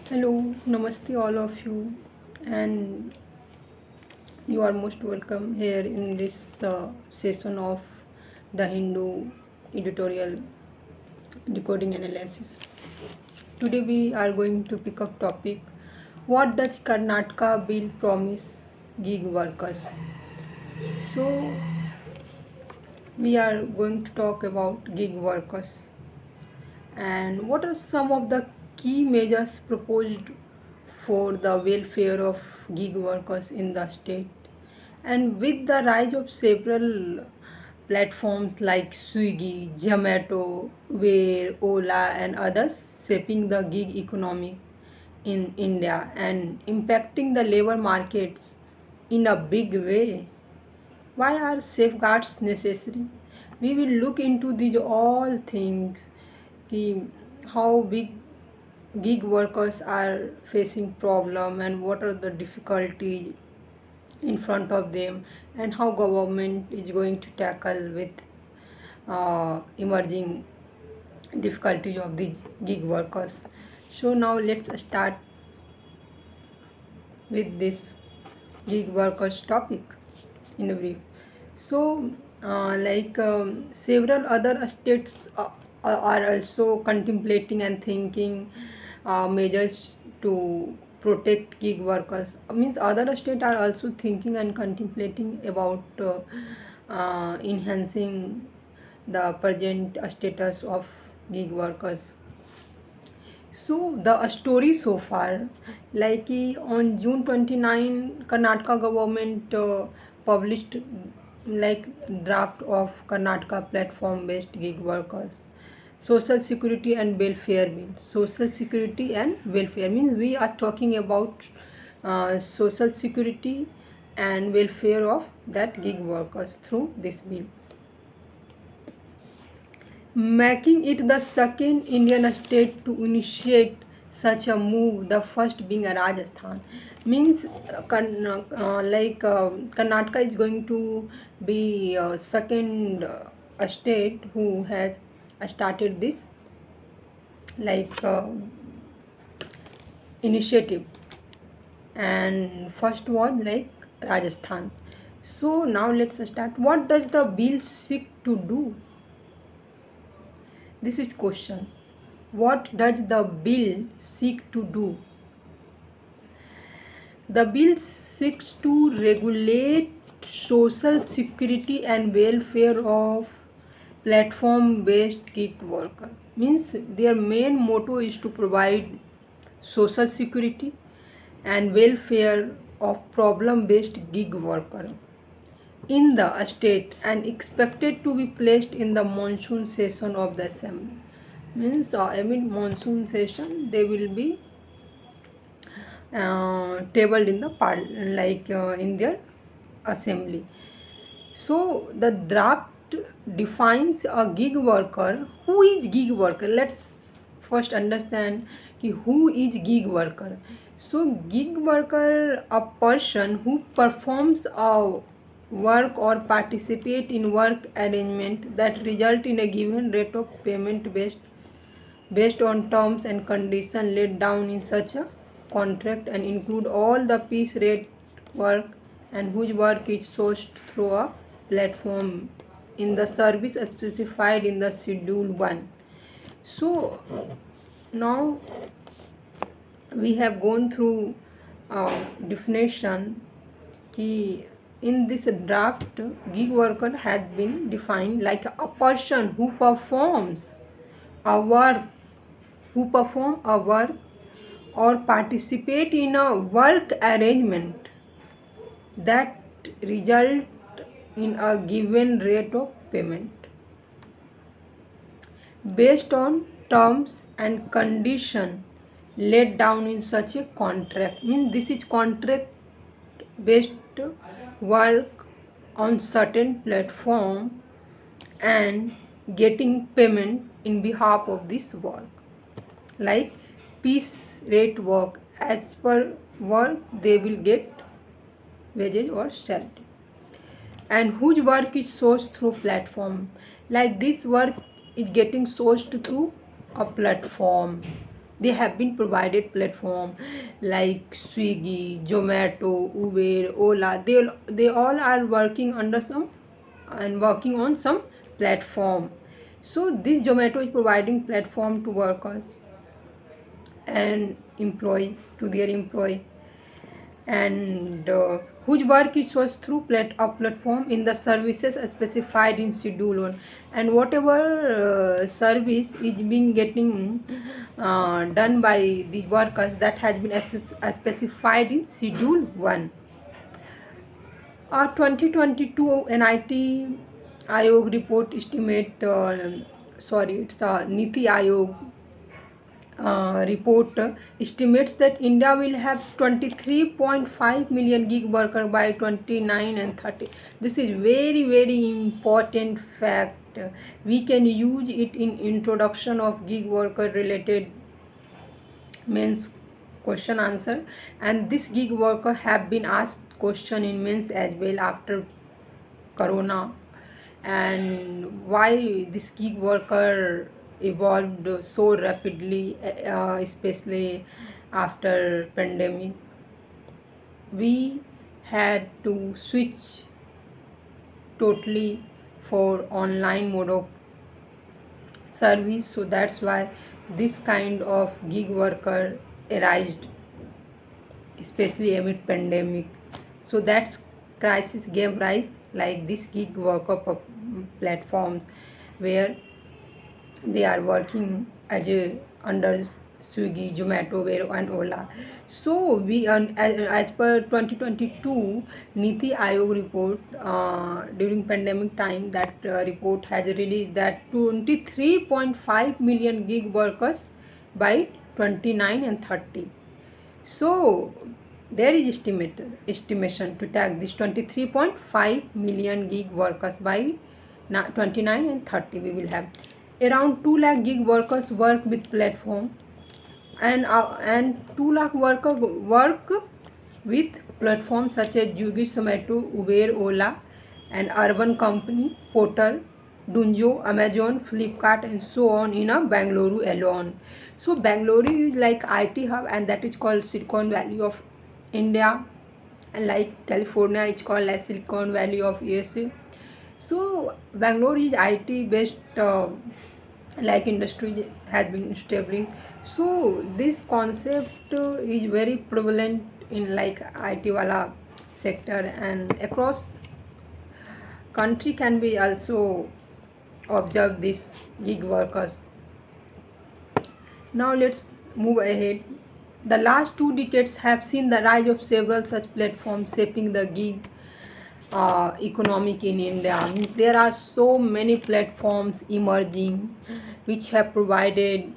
Hello, namaste all of you, and you are most welcome here in this session of the Hindu editorial decoding analysis. Today we are going to pick up topic: what does Karnataka bill promise gig workers? So we are going to talk about gig workers and what are some of the key measures proposed for the welfare of gig workers in the state. And with the rise of several platforms like Swiggy, Zomato, Uber, Ola, and others shaping the gig economy in India and impacting the labor markets in a big way, why are safeguards necessary? We will look into these all things, कि how big gig workers are facing problem and what are the difficulties in front of them and how government is going to tackle with emerging difficulties of these gig workers. So now let's start with this gig workers topic in a brief. So, several other states are also contemplating and thinking measures to protect gig workers. Means other states are also thinking and contemplating about enhancing the present status of gig workers. So the story so far, on June 29, Karnataka government published like draft of Karnataka platform-based gig workers, social security and welfare bill. Social security and welfare means we are talking about social security and welfare of that gig workers through this bill, making it the second Indian state to initiate such a move, the first being a Rajasthan. Means Karnataka is going to be second state who has started this like initiative, and first was like Rajasthan. So now let's start. What does the bill seek to do? This is question. What does the bill seek to do? The bill seeks to regulate social security and welfare of platform-based gig worker. Means their main motto is to provide social security and welfare of problem-based gig worker in the state and expected to be placed in the monsoon session of the assembly. Means amid monsoon session they will be tabled in the in their assembly. So the draft defines a gig worker. Who is gig worker? Let's first understand who is gig worker. So gig worker, a person who performs a work or participate in work arrangement that result in a given rate of payment based on terms and conditions laid down in such a contract and include all the piece rate work and whose work is sourced through a platform in the service specified in the schedule 1. So now we have gone through definition कि in this draft gig worker has been defined like a person who performs a work or participate in a work arrangement that result in a given rate of payment based on terms and condition laid down in such a contract. Means this is contract based work on certain platform and getting payment in behalf of this work, like piece rate work. As per work they will get wages or salary, and whose work is sourced through platform, like this work is getting sourced through a platform They have been provided platform like Swiggy, Zomato, Uber, Ola. They all are working under some and working on some platform. So this Zomato is providing platform to workers and employee to their employees, and whose work is sourced through a platform in the services specified in schedule 1, and whatever service is being getting done by the workers, that has been specified in schedule 1. 2022 NIT Ayog report estimate, it's a Niti Ayog report estimates that India will have 23.5 million gig worker by 29 and 30. This is very very important fact. We can use it in introduction of gig worker related means question answer, and this gig worker have been asked question in means as well after corona, and why this gig worker evolved so rapidly, especially after pandemic. We had to switch totally for online mode of service, so that's why this kind of gig worker arised, especially amid pandemic. So that's crisis gave rise like this gig worker platforms where they are working as a under Swiggy, Zomato, and Ola. So we as per 2022 Niti Ayog report, during pandemic time, that report has released that 23.5 million gig workers by 29 and 30. So there is estimation to tag this 23.5 million gig workers by 29 and 30. We will have around 2 lakh gig workers work with platform, and 2 lakh worker work with platforms such as Swiggy, Zomato, Uber, Ola, and Urban Company, Portal, Dunzo, Amazon, Flipkart, and so on in a Bangalore alone. So Bangalore is like IT hub, and that is called Silicon Valley of India, and like California is called as Silicon Valley of USA. So Bangalore is IT based, like industry has been established. So this concept is very prevalent in like IT wala sector, and across country can be also observe these gig workers. Now let's move ahead. The last 2 decades have seen the rise of several such platforms shaping the gig economic in India. Means there are so many platforms emerging which have provided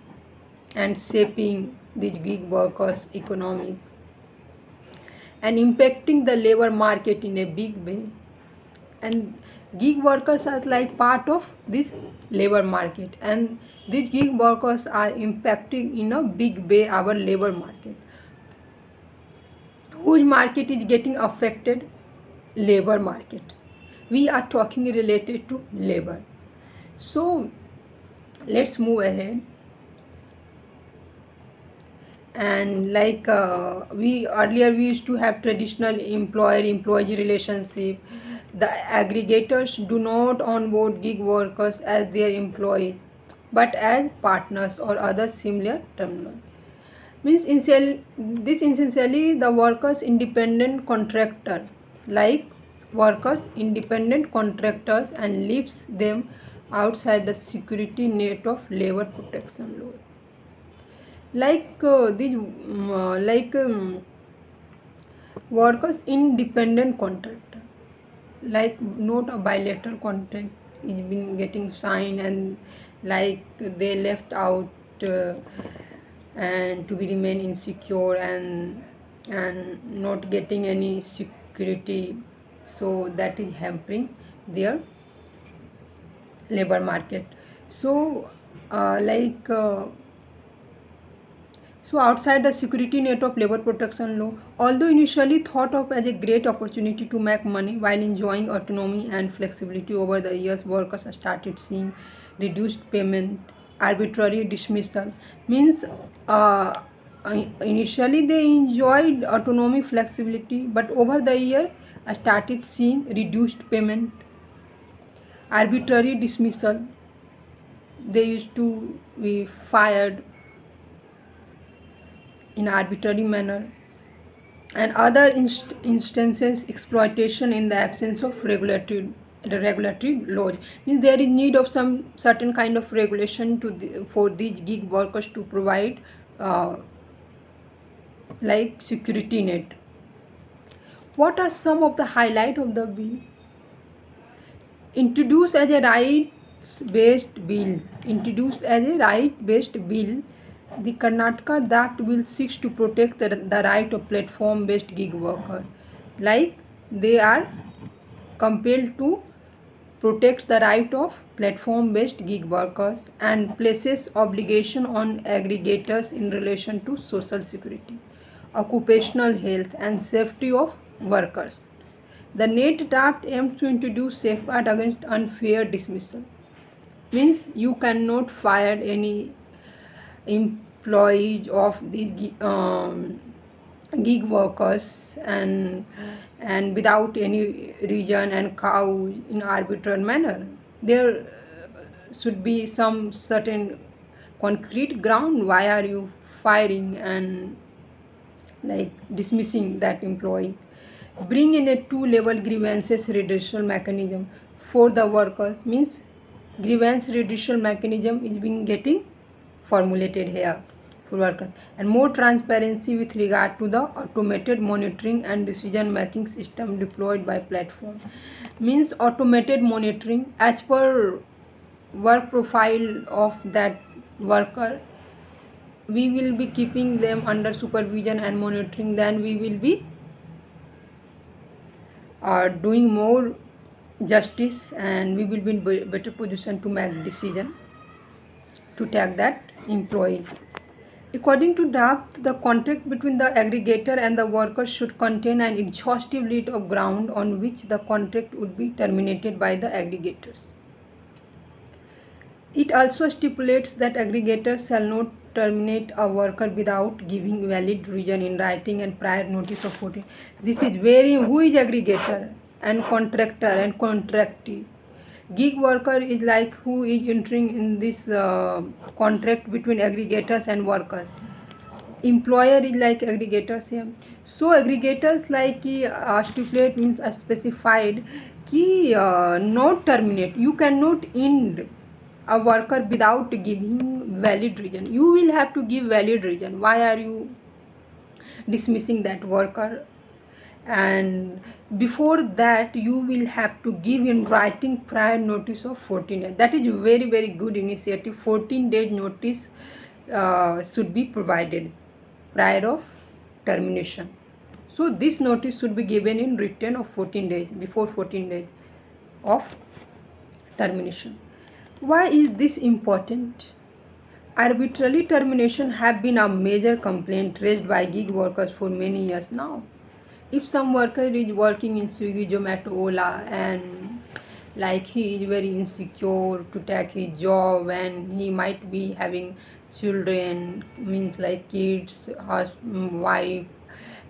and shaping these gig workers economics and impacting the labor market in a big way. And gig workers are like part of this labor market, and these gig workers are impacting in a big way our labor market. Whose market is getting affected? Labor market. We are talking related to labor. So let's move ahead. And like we earlier we used to have traditional employer employee relationship. The aggregators do not onboard gig workers as their employees but as partners or other similar terminal. Means this essentially the workers independent contractor, like workers independent contractors, and leaves them outside the security net of labor protection law. Like workers independent contractor, like not a bilateral contract is been getting signed, and like they left out, and to be remain insecure and not getting any security, so that is hampering their labor market. So like so outside the security net of labor protection law, although initially thought of as a great opportunity to make money while enjoying autonomy and flexibility, over the years workers started seeing reduced payment, arbitrary dismissal. Means initially they enjoyed autonomy, flexibility, but over the year I started seeing reduced payment, arbitrary dismissal. They used to be fired in arbitrary manner, and other instances exploitation in the absence of regulatory laws. Means there is need of some certain kind of regulation for these gig workers to provide uh, like security net. What are some of the highlight of the bill? Introduced as a right based bill, the Karnataka that bill seeks to protect the right of platform based gig worker, like they are compelled to protect the right of platform based gig workers and places obligation on aggregators in relation to social security, occupational health and safety of workers. The net draft aims to introduce safeguard against unfair dismissal. Means you cannot fire any employees of these gig workers and without any reason and cause in arbitrary manner. There should be some certain concrete ground why are you firing and like dismissing that employee. Bring in a two-level grievances redressal mechanism for the workers. Means grievance redressal mechanism is being getting formulated here for workers, and more transparency with regard to the automated monitoring and decision making system deployed by platform. Means automated monitoring as per work profile of that worker, we will be keeping them under supervision and monitoring, then we will be doing more justice and we will be in better position to make decision to take that employee. According to draft, the contract between the aggregator and the worker should contain an exhaustive list of ground on which the contract would be terminated by the aggregators. It also stipulates that aggregators shall not terminate a worker without giving valid reason in writing and prior notice of 14. This is very, who is aggregator and contractor and contractee? Gig worker is like who is entering in this contract between aggregators and workers. Employer is like aggregators here. So aggregators like stipulate means specified कि not terminate. You cannot end a worker without giving valid reason. You will have to give valid reason. Why are you dismissing that worker? And before that you will have to give in writing prior notice of 14 days. That is very very good initiative. 14 days notice should be provided prior of termination. So this notice should be given in written of 14 days before 14 days of termination. Why is this important? Arbitrary termination have been a major complaint raised by gig workers for many years now. If some worker is working in Swiggy, Zomato, Ola and like he is very insecure to take his job and he might be having children, means like kids, wife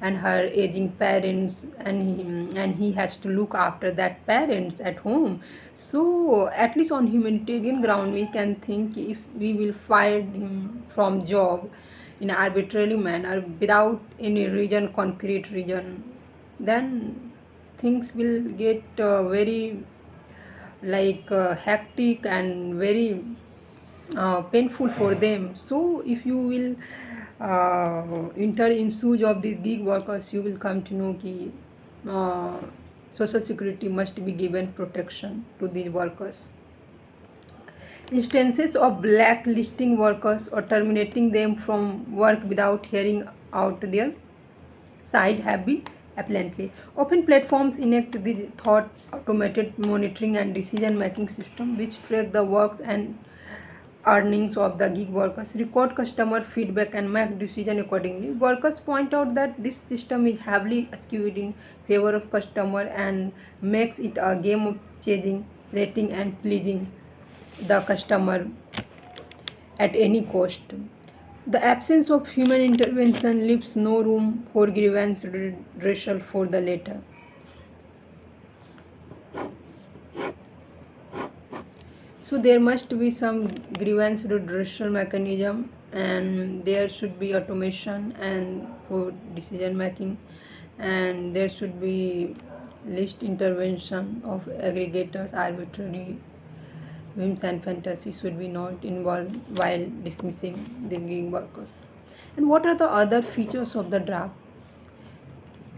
and her aging parents, and he has to look after that parents at home. So at least on humanitarian ground we can think if we will fire him from job in arbitrary manner without any reason, concrete reason, then things will get very like hectic and very painful for them. So if you will enter in shoes of these gig workers, you will come to know कि social security must be given protection to these workers. Instances of blacklisting workers or terminating them from work without hearing out their side have been apparently. Open platforms enact the thought automated monitoring and decision making system which track the work and earnings of the gig workers, record customer feedback and make decision accordingly. Workers point out that this system is heavily skewed in favor of customer and makes it a game of chasing, rating and pleasing the customer. at any cost. The absence of human intervention leaves no room for grievance redressal for the latter. So there must be some grievance redressal mechanism, and there should be automation and for decision making, and there should be least intervention of aggregators. Arbitrary whims and fantasies should be not involved while dismissing the gig workers. And what are the other features of the draft?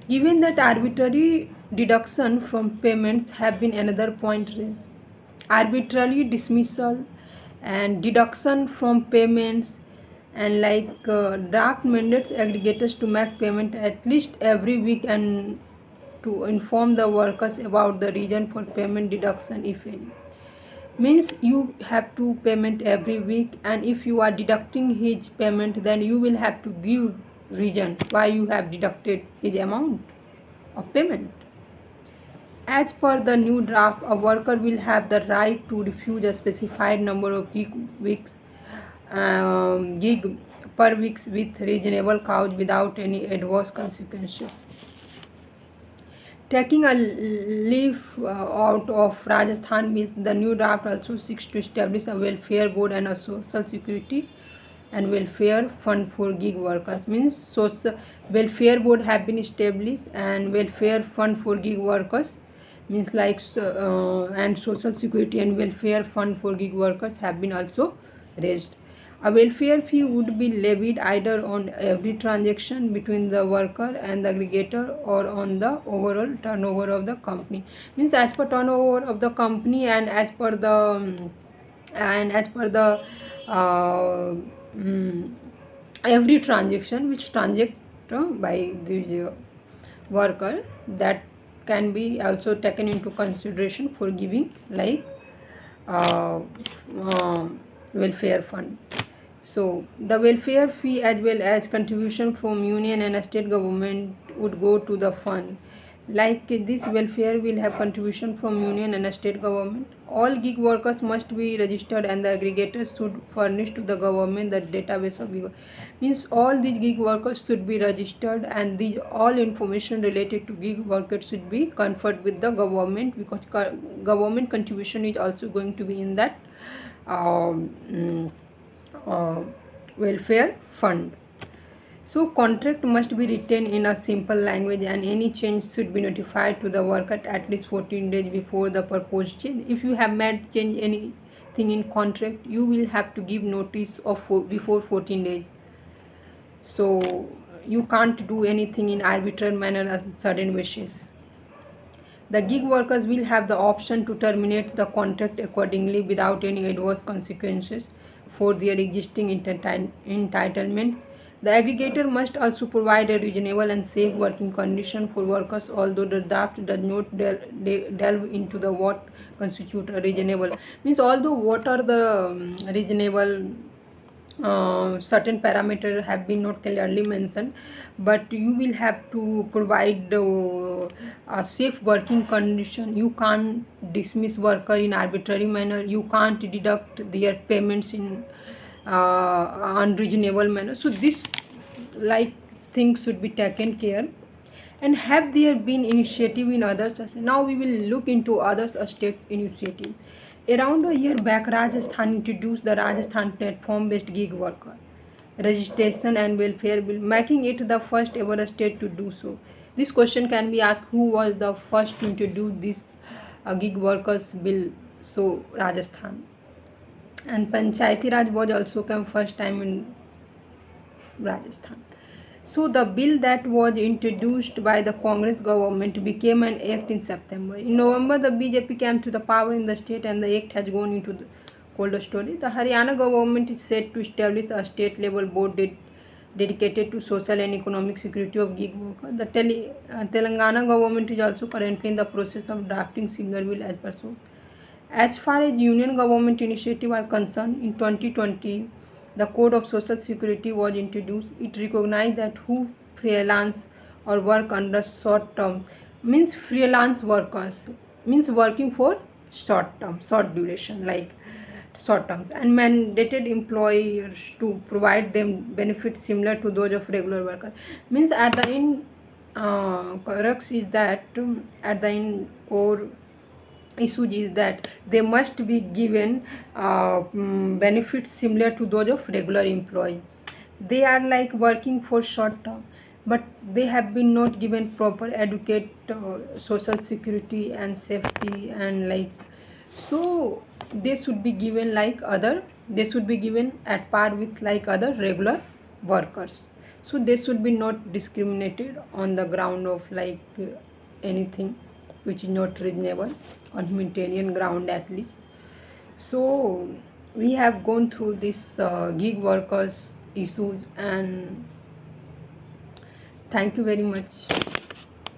Given that arbitrary deduction from payments have been another point raised, arbitrary dismissal and deduction from payments, and draft mandates aggregators to make payment at least every week and to inform the workers about the reason for payment deduction if any. Means you have to payment every week, and if you are deducting his payment, then you will have to give reason why you have deducted his amount of payment. As per the new draft, a worker will have the right to refuse a specified number of gig per week with reasonable cause without any adverse consequences. Taking a leaf out of Rajasthan means the new draft also seeks to establish a welfare board and a social security and welfare fund for gig workers. Means social welfare board have been established and welfare fund for gig workers means and social security and welfare fund for gig workers have been also raised. A welfare fee would be levied either on every transaction between the worker and the aggregator or on the overall turnover of the company. Means as per turnover of the company and as per the uh, mm, every transaction which transact by the worker, that can be also taken into consideration for giving uh, uh, welfare fund. So the welfare fee as well as contribution from union and state government would go to the fund. Like this welfare will have contribution from union and state government. All gig workers must be registered and the aggregators should furnish to the government the database of gig. Means all these gig workers should be registered and these all information related to gig workers should be conferred with the government, because government contribution is also going to be in that uh, welfare fund. So contract must be written in a simple language and any change should be notified to the worker at least 14 days before the proposed change. If you have made change anything in contract, you will have to give notice of before 14 days. So you can't do anything in arbitrary manner on sudden basis. The gig workers will have the option to terminate the contract accordingly without any adverse consequences for their existing entitlements. The aggregator must also provide a reasonable and safe working condition for workers, although the draft does not delve into the what constitute a reasonable. Means although what are the reasonable certain parameters have been not clearly mentioned, but you will have to provide a safe working condition. You can't dismiss worker in arbitrary manner, you can't deduct their payments in unreasonable manner. So this like things should be taken care. And have there been initiative in other states? Now we will look into other states initiative. Around a year back, Rajasthan introduced the Rajasthan platform-based gig worker registration and welfare bill, making it the first ever state to do so. This question can be asked: who was the first to introduce this gig workers bill? So Rajasthan. And Panchayati Raj was also came first time in Rajasthan. So the bill that was introduced by the Congress government became an act in September. In November, the BJP came to the power in the state and the act has gone into the cold storage. The Haryana government is set to establish a state level board dedicated to social and economic security of gig workers. The Telangana government is also currently in the process of drafting similar bill as per so. As far as union government initiative are concerned, in 2020, the Code of Social Security was introduced. It recognized that who freelance or work under short term, means freelance workers, means working for short term, short duration, like short terms, and mandated employers to provide them benefits similar to those of regular workers. Means at the end, crux is that at the end core issue is that they must be given benefits similar to those of regular employee. They are like working for short term, but they have been not given proper adequate social security and safety, and like, so they should be given like other, they should be given at par with like other regular workers. So they should be not discriminated on the ground of like anything which is not reasonable, on humanitarian ground at least. So we have gone through this gig workers issues, and thank you very much.